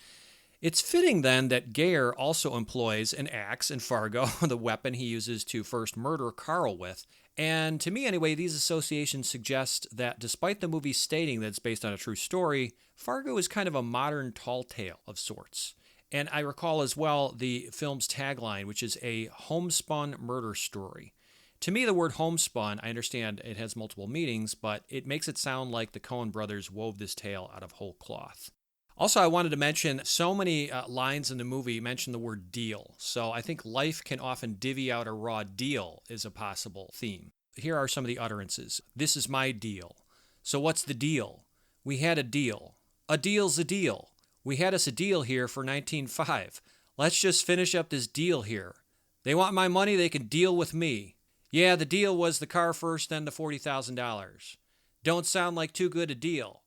It's fitting, then, that Gare also employs an axe in Fargo, the weapon he uses to first murder Carl with. And to me, anyway, these associations suggest that despite the movie stating that it's based on a true story, Fargo is kind of a modern tall tale of sorts. And I recall as well the film's tagline, which is a homespun murder story. To me, the word homespun, I understand it has multiple meanings, but it makes it sound like the Coen brothers wove this tale out of whole cloth. Also, I wanted to mention so many lines in the movie mention the word deal. So I think life can often divvy out a raw deal is a possible theme. Here are some of the utterances. This is my deal. So what's the deal? We had a deal. A deal's a deal. We had us a deal here for 19.5. Let's just finish up this deal here. They want my money, they can deal with me. Yeah, the deal was the car first, then the $40,000. Don't sound like too good a deal.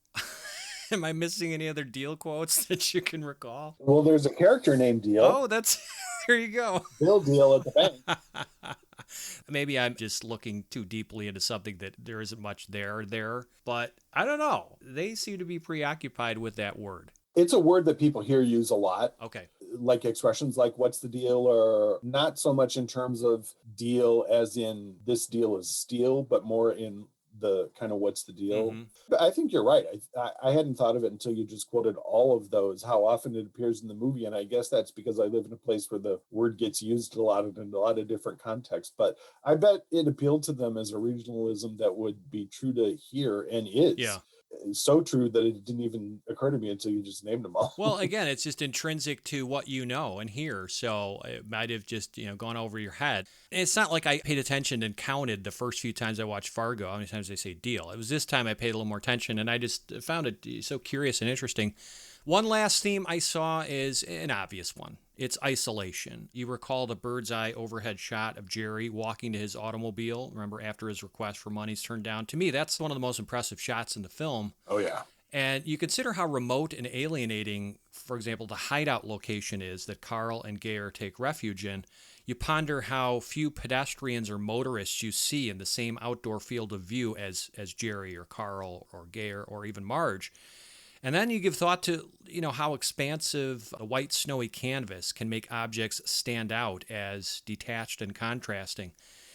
Am I missing any other deal quotes that you can recall? Well, there's a character named Deal. Oh, that's There you go. Bill deal at the bank. Maybe I'm just looking too deeply into something that there isn't much there, but I don't know. They seem to be preoccupied with that word. It's a word that people here use a lot. Okay. Like expressions like what's the deal, or not so much in terms of deal as in this deal is steal, but more in the kind of what's the deal. Mm-hmm. But I think you're right. I hadn't thought of it until you just quoted all of those, how often it appears in the movie. And I guess that's because I live in a place where the word gets used in a lot of different contexts. But I bet it appealed to them as a regionalism that would be true to here, and is. Yeah. So true that it didn't even occur to me until you just named them all. Well, again, it's just intrinsic to what you know and hear, so it might have just gone over your head. And it's not like I paid attention and counted the first few times I watched Fargo how many times they say deal. It was this time I paid a little more attention, and I just found it so curious and interesting. One last theme I saw is an obvious one. It's isolation. You recall the bird's eye overhead shot of Jerry walking to his automobile. Remember, after his request for money's turned down? To me, that's one of the most impressive shots in the film. Oh, yeah. And you consider how remote and alienating, for example, the hideout location is that Carl and Gare take refuge in. You ponder how few pedestrians or motorists you see in the same outdoor field of view as Jerry or Carl or Gare or even Marge. And then you give thought to, how expansive a white snowy canvas can make objects stand out as detached and contrasting.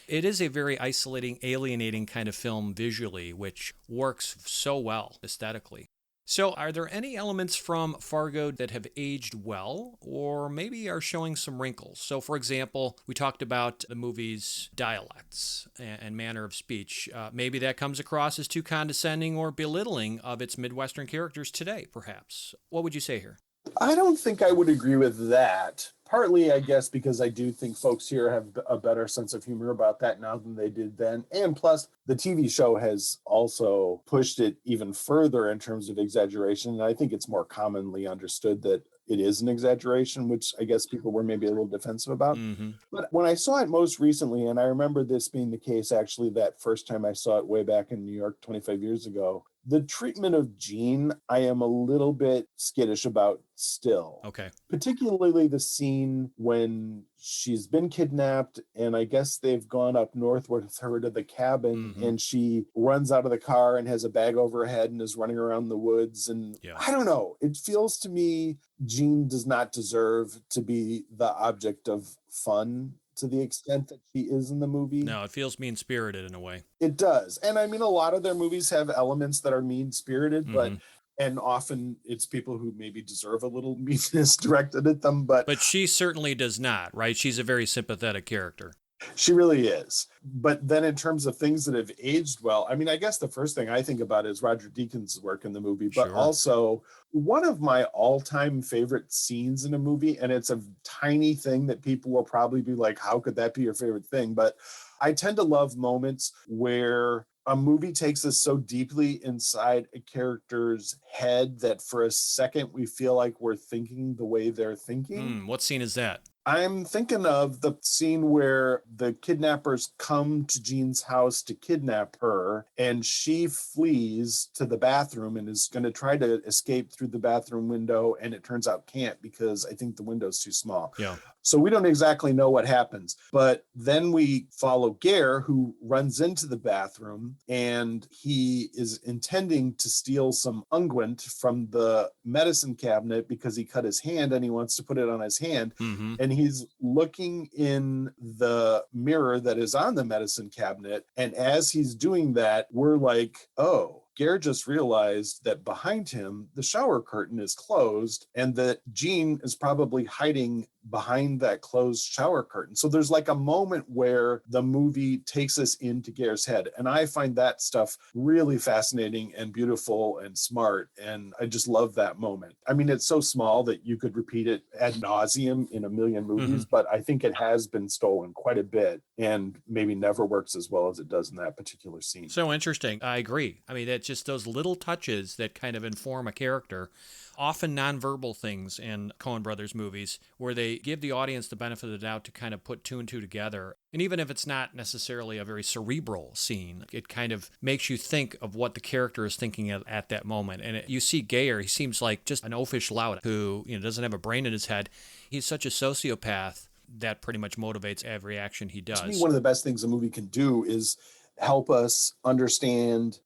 It is a very isolating, alienating kind of film visually, which works so well aesthetically. So are there any elements from Fargo that have aged well or maybe are showing some wrinkles? So, for example, we talked about the movie's dialects and manner of speech. Maybe that comes across as too condescending or belittling of its Midwestern characters today, perhaps. What would you say here? I don't think I would agree with that. Partly, I guess, because I do think folks here have a better sense of humor about that now than they did then. And plus, the TV show has also pushed it even further in terms of exaggeration. And I think it's more commonly understood that it is an exaggeration, which I guess people were maybe a little defensive about. Mm-hmm. But when I saw it most recently, and I remember this being the case actually that first time I saw it way back in New York 25 years ago, the treatment of Jean, I am a little bit skittish about still. Okay. Particularly the scene when she's been kidnapped and I guess they've gone up north with her to the cabin, mm-hmm. and she runs out of the car and has a bag over her head and is running around the woods. And I don't know. It feels to me Jean does not deserve to be the object of fun to the extent that she is in the movie. No, it feels mean-spirited in a way. It does. And I mean, a lot of their movies have elements that are mean-spirited, mm-hmm. and often it's people who maybe deserve a little meanness directed at them. But she certainly does not, right? She's a very sympathetic character. She really is. But then in terms of things that have aged well, I mean, I guess the first thing I think about is Roger Deakins' work in the movie, but also one of my all-time favorite scenes in a movie, and it's a tiny thing that people will probably be like, how could that be your favorite thing? But I tend to love moments where a movie takes us so deeply inside a character's head that for a second we feel like we're thinking the way they're thinking. What scene is that? I'm thinking of the scene where the kidnappers come to Jean's house to kidnap her, and she flees to the bathroom and is going to try to escape through the bathroom window, and it turns out can't because I think the window's too small. Yeah. So we don't exactly know what happens. But then we follow Gare, who runs into the bathroom, and he is intending to steal some unguent from the medicine cabinet because he cut his hand and he wants to put it on his hand. Mm-hmm. And he's looking in the mirror that is on the medicine cabinet. And as he's doing that, we're like, oh, Gare just realized that behind him, the shower curtain is closed and that Jean is probably hiding behind that closed shower curtain. So there's like a moment where the movie takes us into Gare's head. And I find that stuff really fascinating and beautiful and smart. And I just love that moment. I mean, it's so small that you could repeat it ad nauseum in a million movies, but I think it has been stolen quite a bit and maybe never works as well as it does in that particular scene. So interesting. I agree. I mean, it's just those little touches that kind of inform a character. Often nonverbal things in Coen Brothers movies where they give the audience the benefit of the doubt to kind of put two and two together. And even if it's not necessarily a very cerebral scene, it kind of makes you think of what the character is thinking at that moment. And you see Gare, he seems like just an oafish lout who doesn't have a brain in his head. He's such a sociopath that pretty much motivates every action he does. To me, one of the best things a movie can do is help us understand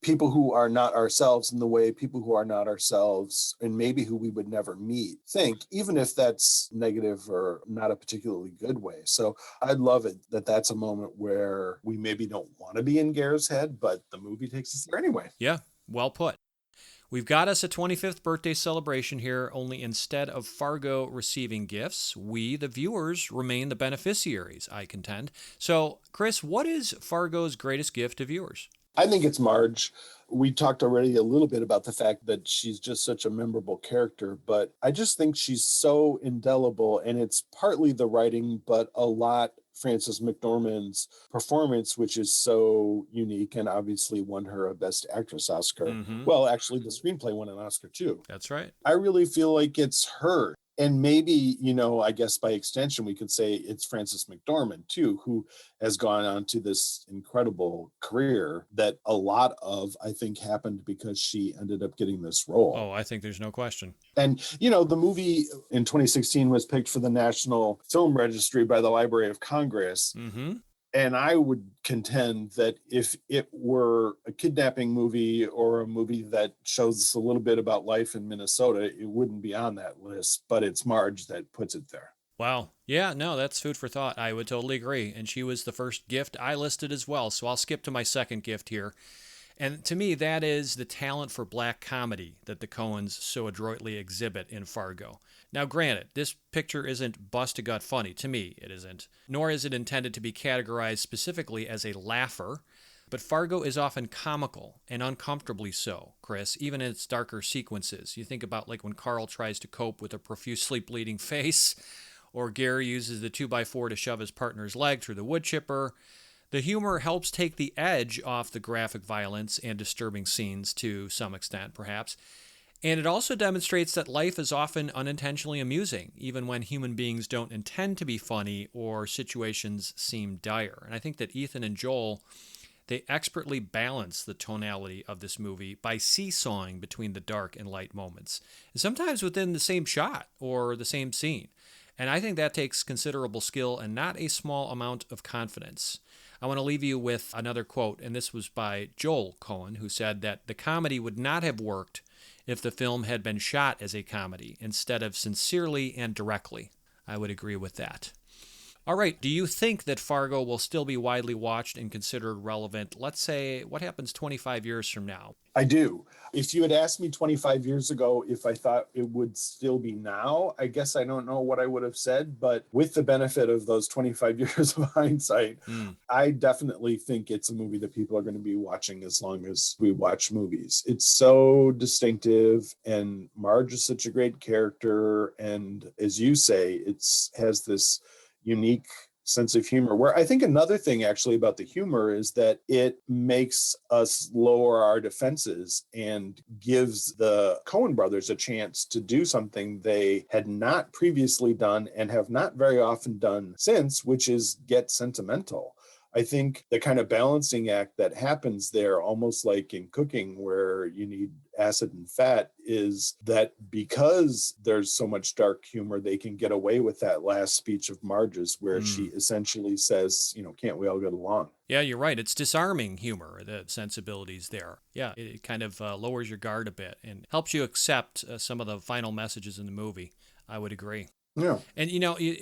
people who are not ourselves in the way people who are not ourselves and maybe who we would never meet think, even if that's negative or not a particularly good way. So I love it that that's a moment where we maybe don't want to be in Gare's head, but the movie takes us there anyway. Yeah, well put. We've got us a 25th birthday celebration here, only instead of Fargo receiving gifts, we, the viewers, remain the beneficiaries, I contend. So, Chris, what is Fargo's greatest gift to viewers? I think it's Marge. We talked already a little bit about the fact that she's just such a memorable character, but I just think she's so indelible, and it's partly the writing, but a lot Frances McDormand's performance, which is so unique and obviously won her a Best Actress Oscar. Well, actually, the screenplay won an Oscar too. That's right. I really feel like it's her. And maybe, I guess by extension, we could say it's Frances McDormand too, who has gone on to this incredible career that a lot of, I think, happened because she ended up getting this role. Oh, I think there's no question. And, the movie in 2016 was picked for the National Film Registry by the Library of Congress. And I would contend that if it were a kidnapping movie or a movie that shows us a little bit about life in Minnesota, it wouldn't be on that list, but it's Marge that puts it there. Wow. Yeah, no, that's food for thought. I would totally agree. And she was the first gift I listed as well. So I'll skip to my second gift here. And to me, that is the talent for black comedy that the Coens so adroitly exhibit in Fargo. Now, granted, this picture isn't bust-a-gut funny. To me, it isn't. Nor is it intended to be categorized specifically as a laugher. But Fargo is often comical, and uncomfortably so, Chris, even in its darker sequences. You think about like when Carl tries to cope with a profusely bleeding face, or Gary uses the 2x4 to shove his partner's leg through the wood chipper. The humor helps take the edge off the graphic violence and disturbing scenes to some extent, perhaps. And it also demonstrates that life is often unintentionally amusing, even when human beings don't intend to be funny or situations seem dire. And I think that Ethan and Joel, they expertly balance the tonality of this movie by seesawing between the dark and light moments, and sometimes within the same shot or the same scene. And I think that takes considerable skill and not a small amount of confidence. I want to leave you with another quote, and this was by Joel Coen, who said that the comedy would not have worked if the film had been shot as a comedy instead of sincerely and directly. I would agree with that. All right, do you think that Fargo will still be widely watched and considered relevant? Let's say, what happens 25 years from now? I do. If you had asked me 25 years ago if I thought it would still be now, I guess I don't know what I would have said. But with the benefit of those 25 years of hindsight, I definitely think it's a movie that people are going to be watching as long as we watch movies. It's so distinctive, and Marge is such a great character. And as you say, it has this unique sense of humor, where I think another thing actually about the humor is that it makes us lower our defenses and gives the Coen brothers a chance to do something they had not previously done and have not very often done since, which is get sentimental. I think the kind of balancing act that happens there, almost like in cooking where you need acid and fat, is that because there's so much dark humor, they can get away with that last speech of Marge's where she essentially says, can't we all get along? Yeah, you're right. It's disarming humor, the sensibilities there. Yeah, it kind of lowers your guard a bit and helps you accept some of the final messages in the movie. I would agree. Yeah. And,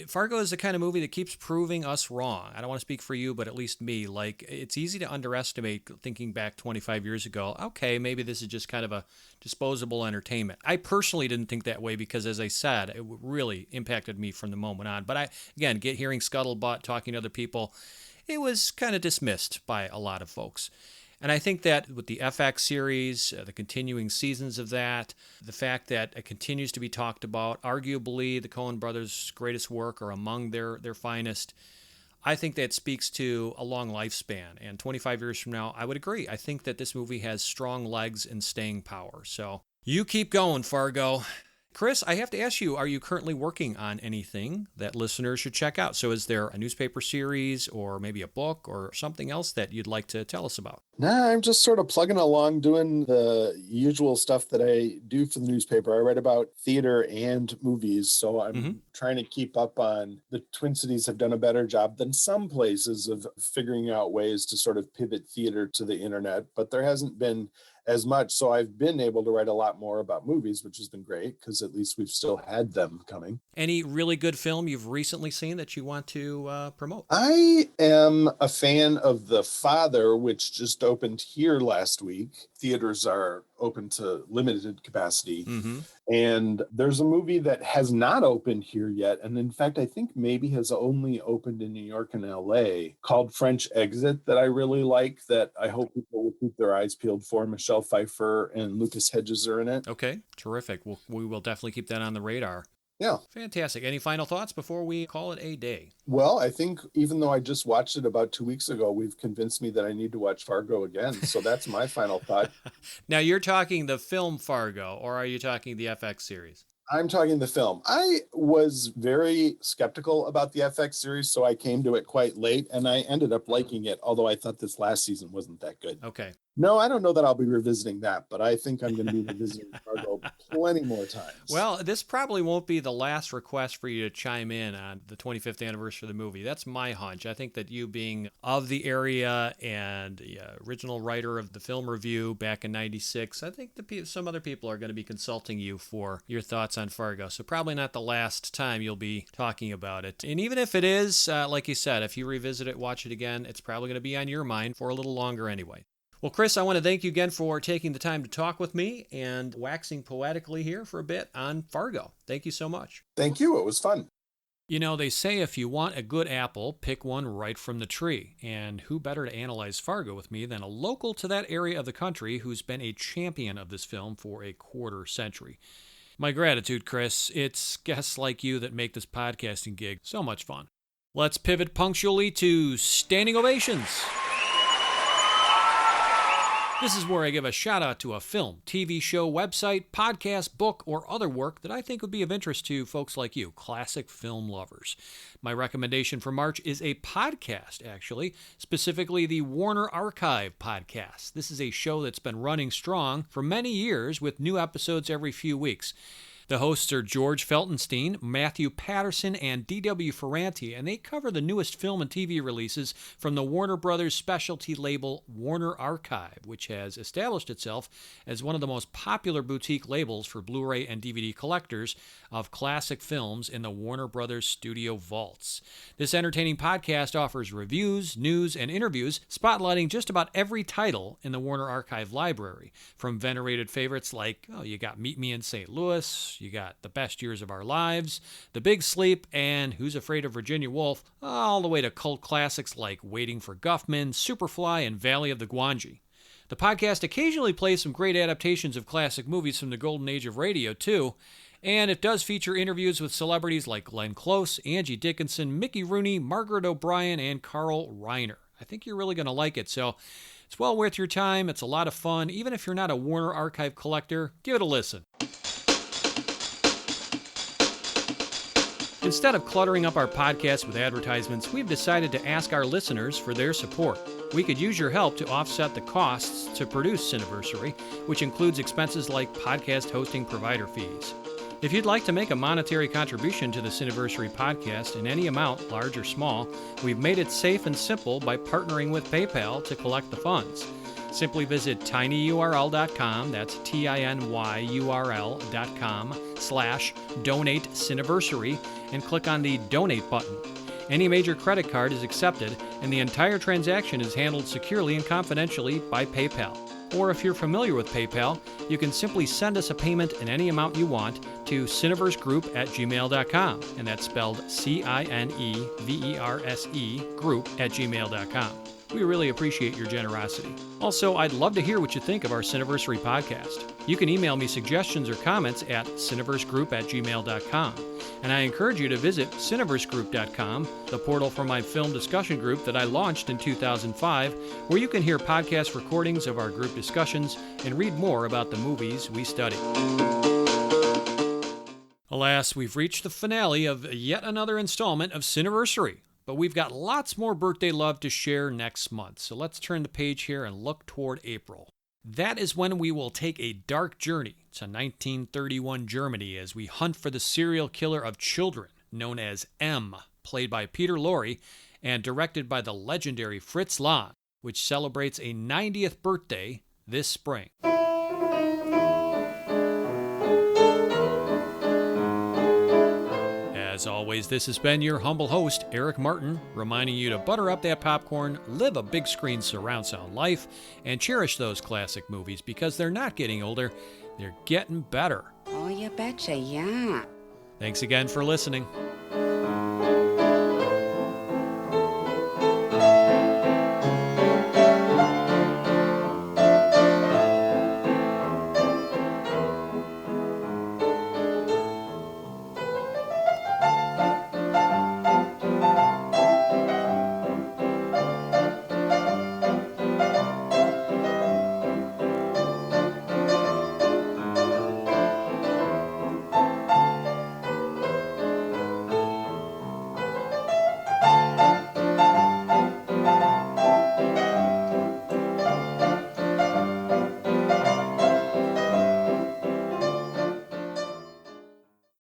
Fargo is the kind of movie that keeps proving us wrong. I don't want to speak for you, but at least me. Like, it's easy to underestimate thinking back 25 years ago. Okay, maybe this is just kind of a disposable entertainment. I personally didn't think that way because, as I said, it really impacted me from the moment on. But hearing Scuttlebutt, talking to other people, it was kind of dismissed by a lot of folks. And I think that with the FX series, the continuing seasons of that, the fact that it continues to be talked about, arguably the Coen brothers' greatest work or among their finest, I think that speaks to a long lifespan. And 25 years from now, I would agree. I think that this movie has strong legs and staying power. So you keep going, Fargo. Chris, I have to ask you, are you currently working on anything that listeners should check out? So is there a newspaper series or maybe a book or something else that you'd like to tell us about? Nah, I'm just sort of plugging along, doing the usual stuff that I do for the newspaper. I write about theater and movies, so I'm trying to keep up on. The Twin Cities have done a better job than some places of figuring out ways to sort of pivot theater to the internet, but there hasn't been as much. So I've been able to write a lot more about movies, which has been great because at least we've still had them coming. Any really good film you've recently seen that you want to promote? I am a fan of The Father, which just opened here last week. Theaters are open to limited capacity. And there's a movie that has not opened here yet. And in fact, I think maybe has only opened in New York and LA, called French Exit, that I really like, that I hope people will keep their eyes peeled for. Michelle Pfeiffer and Lucas Hedges are in it. Okay, terrific. We will definitely keep that on the radar. Yeah. Fantastic. Any final thoughts before we call it a day? Well, I think even though I just watched it about 2 weeks ago, we've convinced me that I need to watch Fargo again. So that's my final thought. Now, you're talking the film Fargo, or are you talking the FX series? I'm talking the film. I was very skeptical about the FX series, so I came to it quite late, and I ended up liking it, although I thought this last season wasn't that good. Okay. No, I don't know that I'll be revisiting that, but I think I'm going to be revisiting Fargo plenty more times. Well, this probably won't be the last request for you to chime in on the 25th anniversary of the movie. That's my hunch. I think that you being of the area and the original writer of the film review back in 96, I think some other people are going to be consulting you for your thoughts on Fargo. So probably not the last time you'll be talking about it. And even if it is, like you said, if you revisit it, watch it again, it's probably going to be on your mind for a little longer anyway. Well, Chris, I want to thank you again for taking the time to talk with me and waxing poetically here for a bit on Fargo. Thank you so much. Thank you. It was fun. You know, they say if you want a good apple, pick one right from the tree. And who better to analyze Fargo with me than a local to that area of the country who's been a champion of this film for a quarter century. My gratitude, Chris. It's guests like you that make this podcasting gig so much fun. Let's pivot punctually to standing ovations. This is where I give a shout out to a film, TV show, website, podcast, book, or other work that I think would be of interest to folks like you, classic film lovers. My recommendation for March is a podcast, actually, specifically the Warner Archive podcast. This is a show that's been running strong for many years with new episodes every few weeks. The hosts are George Feltenstein, Matthew Patterson, and D.W. Ferranti, and they cover the newest film and TV releases from the Warner Brothers specialty label Warner Archive, which has established itself as one of the most popular boutique labels for Blu-ray and DVD collectors of classic films in the Warner Brothers studio vaults. This entertaining podcast offers reviews, news, and interviews spotlighting just about every title in the Warner Archive library, from venerated favorites like, you got Meet Me in St. Louis, you got The Best Years of Our Lives, The Big Sleep, and Who's Afraid of Virginia Woolf, all the way to cult classics like Waiting for Guffman, Superfly, and Valley of the Gwangi. The podcast occasionally plays some great adaptations of classic movies from the golden age of radio, too, and it does feature interviews with celebrities like Glenn Close, Angie Dickinson, Mickey Rooney, Margaret O'Brien, and Carl Reiner. I think you're really going to like it, so it's well worth your time. It's a lot of fun. Even if you're not a Warner Archive collector, give it a listen. Instead of cluttering up our podcast with advertisements, we've decided to ask our listeners for their support. We could use your help to offset the costs to produce Cineversary, which includes expenses like podcast hosting provider fees. If you'd like to make a monetary contribution to the Cineversary podcast in any amount, large or small, we've made it safe and simple by partnering with PayPal to collect the funds. Simply visit tinyurl.com, that's tinyurl.com/donate Cineversary, and click on the Donate button. Any major credit card is accepted, and the entire transaction is handled securely and confidentially by PayPal. Or if you're familiar with PayPal, you can simply send us a payment in any amount you want to cineversegroup@gmail.com, and that's spelled CINEVERSE group@gmail.com. We really appreciate your generosity. Also, I'd love to hear what you think of our Cineversary podcast. You can email me suggestions or comments at cineversegroup@gmail.com. And I encourage you to visit cineversegroup.com, the portal for my film discussion group that I launched in 2005, where you can hear podcast recordings of our group discussions and read more about the movies we study. Alas, we've reached the finale of yet another installment of Cineversary, but we've got lots more birthday love to share next month, so let's turn the page here and look toward April. That is when we will take a dark journey to 1931 Germany as we hunt for the serial killer of children, known as M, played by Peter Lorre, and directed by the legendary Fritz Lang, which celebrates a 90th birthday this spring. As always, this has been your humble host, Eric Martin, reminding you to butter up that popcorn, live a big screen surround sound life, and cherish those classic movies because they're not getting older, they're getting better. Oh, you betcha, yeah. Thanks again for listening.